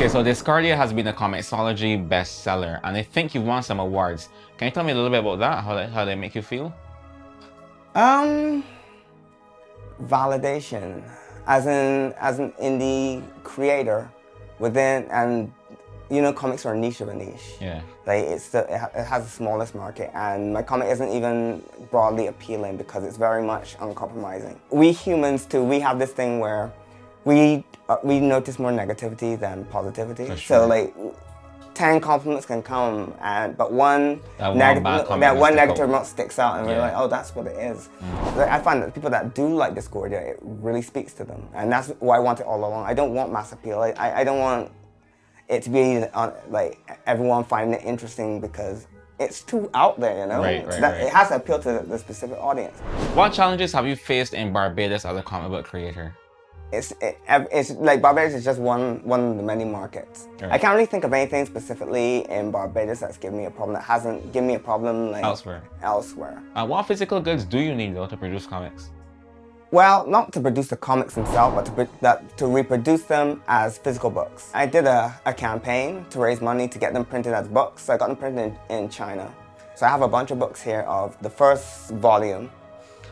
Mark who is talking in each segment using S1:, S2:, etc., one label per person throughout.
S1: Okay, so Diskordia has been a Comixology bestseller, and I think you've won some awards. Can you tell me a little bit about that? How they make you feel?
S2: Validation, as an indie creator within, and you know, comics are a niche of a niche.
S1: Yeah.
S2: Like it has the smallest market, and my comic isn't even broadly appealing because it's very much uncompromising. We humans too, we have this thing where we notice more negativity than positivity.
S1: For sure.
S2: So like 10 compliments can come, but one negative remote sticks out, and we're like, oh, that's what it is. Like, I find that people that do like Discordia, it really speaks to them, and that's why I want it all along. I don't want mass appeal. I don't want it to be like everyone finding it interesting because it's too out there, you know?
S1: Right.
S2: It has to appeal to the specific audience.
S1: What challenges have you faced in Barbados as a comic book creator?
S2: It's like Barbados is just one of the many markets. Right. I can't really think of anything specifically in Barbados that's given me a problem that hasn't given me a problem like elsewhere.
S1: What physical goods do you need though to produce comics?
S2: Well, not to produce the comics themselves, but to reproduce them as physical books. I did a campaign to raise money to get them printed as books. I got them printed in China. So I have a bunch of books here of the first volume.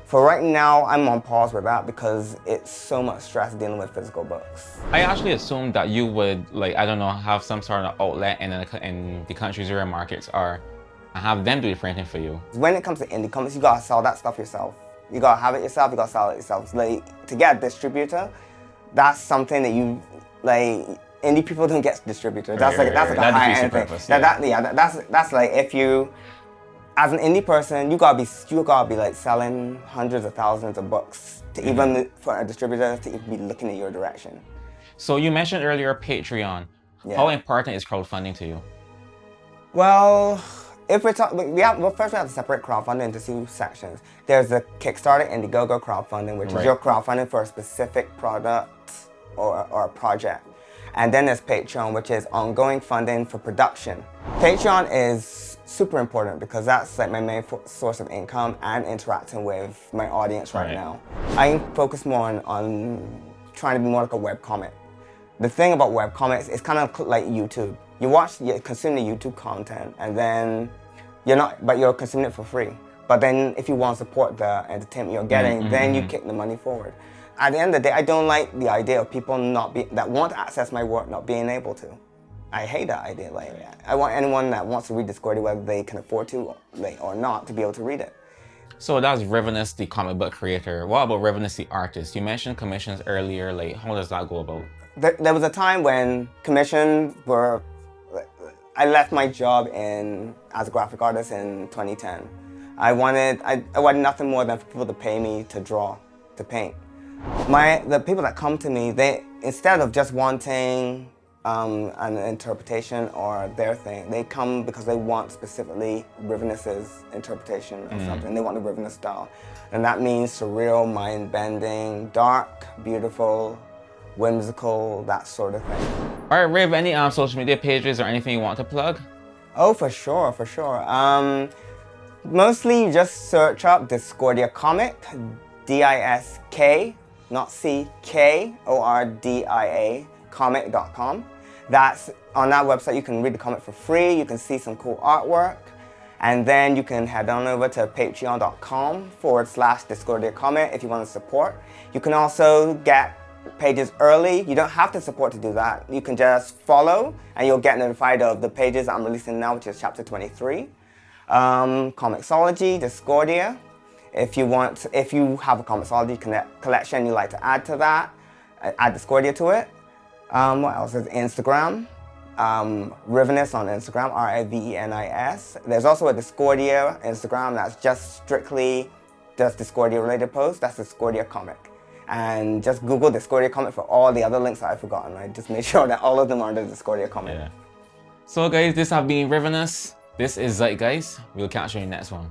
S2: For right now, I'm on pause with that because it's so much stress dealing with physical books.
S1: I actually assumed that you would, like, I don't know, have some sort of outlet in the countries where your markets are and have them do the printing for you.
S2: When it comes to indie comics, you gotta sell that stuff yourself. You gotta have it yourself, you gotta sell it yourself. Like, to get a distributor, that's something that you, like, indie people don't get distributors. That's like a high-end thing. That's like if you, as an indie person, you gotta be like selling hundreds of thousands of books to even for a distributor to even be looking at your direction.
S1: So you mentioned earlier Patreon. Yeah. How important is crowdfunding to you?
S2: Well, if we're talking, first we have to separate crowdfunding into two sections. There's the Kickstarter and Indiegogo crowdfunding, which is your crowdfunding for a specific product or project. And then there's Patreon, which is ongoing funding for production. Patreon is super important because that's like my main source of income and interacting with my audience right now. I focus more on trying to be more like a webcomic. The thing about webcomics is kind of like YouTube. You consume the YouTube content, and then you're consuming it for free. But then if you want to support the entertainment you're getting, then you kick the money forward. At the end of the day, I don't like the idea of people that want to access my work not being able to. I hate that idea. Like, I want anyone that wants to read Discordia, whether they can afford to or not, to be able to read it.
S1: So that's Rivenis, the comic book creator. What about Rivenis, the artist? You mentioned commissions earlier. Like, how does that go about?
S2: There was a time when commissions were. I left my job as a graphic artist in 2010. I wanted nothing more than for people to pay me to draw, to paint. The people that come to me, they, instead of just wanting an interpretation or their thing, they come because they want specifically Rivenis's interpretation of something. They want the Rivenis style. And that means surreal, mind-bending, dark, beautiful, whimsical, that sort of thing.
S1: All right, Riv, any social media pages or anything you want to plug?
S2: Oh, for sure. Mostly you just search up Diskordia Comic, D-I-S-K, not C, K-O-R-D-I-A, comic.com. On that website, you can read the comic for free, you can see some cool artwork, and then you can head on over to patreon.com/Diskordia Comic if you want to support. You can also get pages early. You don't have to support to do that. You can just follow and you'll get notified of the pages I'm releasing now, which is chapter 23. Comixology, Diskordia. If you have a Comixology collection you'd like to add to that, add Diskordia to it. What else? There's Instagram. Rivenis on Instagram, R-I-V-E-N-I-S. There's also a Diskordia Instagram that's just strictly Diskordia related posts. That's Diskordia Comic. And just Google Diskordia Comic for all the other links that I've forgotten. I just made sure that all of them are under Diskordia Comic. Yeah.
S1: So guys, this has been Rivenis. This is ZEITGEIST. We'll catch you in the next one.